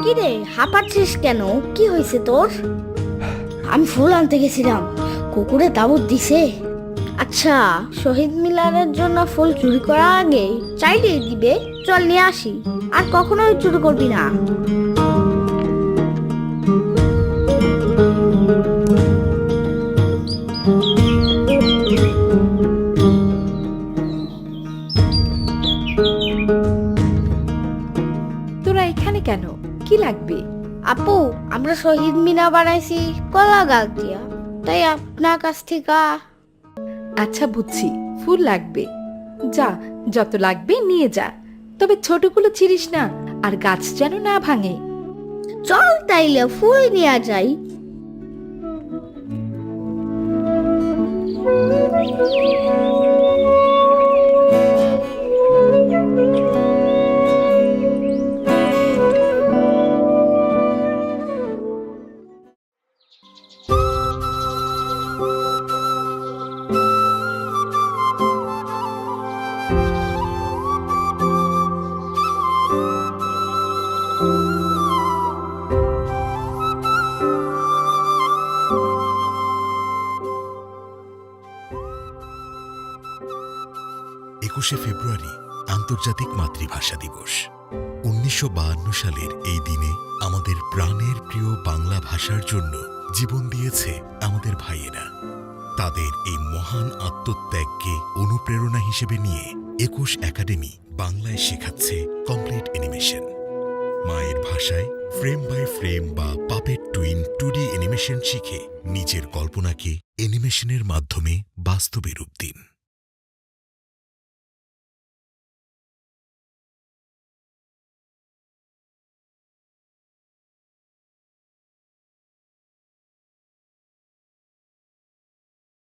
কিরে হাঁপাচ্ছিস কেন? কি হয়েছে তোর? আমি ফুল আনতে গেছিলাম, কুকুরে তাবুত দিছে। আচ্ছা, শহীদ মিনারের জন্য ফুল চুরি করার আগে চাইলেই দিবে। চল নিয়ে আসি, আর কখনোই চুরি করবি না। তোরা এখানে কেন? কি লাগবে? আপু, আমরা শহীদ মিনার বানাইছি কলা গাছ দিয়া, তাই আপনার কাছ থেকে। আচ্ছা বুঝছি, ফুল লাগবে। যা, যত লাগবে নিয়ে যা, তবে ছোটগুলো ছিড়িস না, আর গাছ যেন না ভাঙে। চল তাইলে ফুল নিয়ে যাই। ফেব্রুয়ারি আন্তর্জাতিক মাতৃভাষা দিবস। ১৯৫২ সালের এই দিনে আমাদের প্রাণের প্রিয় বাংলা ভাষার জন্য জীবন দিয়েছে আমাদের ভাইয়েরা। তাদের এই মহান আত্মত্যাগকে অনুপ্রেরণা হিসেবে নিয়ে ২১ একাডেমি বাংলায় শেখাচ্ছে কমপ্লিট অ্যানিমেশন। মায়ের ভাষায় ফ্রেম বাই ফ্রেম বা পাপেট টুইন 2D অ্যানিমেশন শিখে নিজের কল্পনাকে অ্যানিমেশনের মাধ্যমে বাস্তবে রূপ দিন।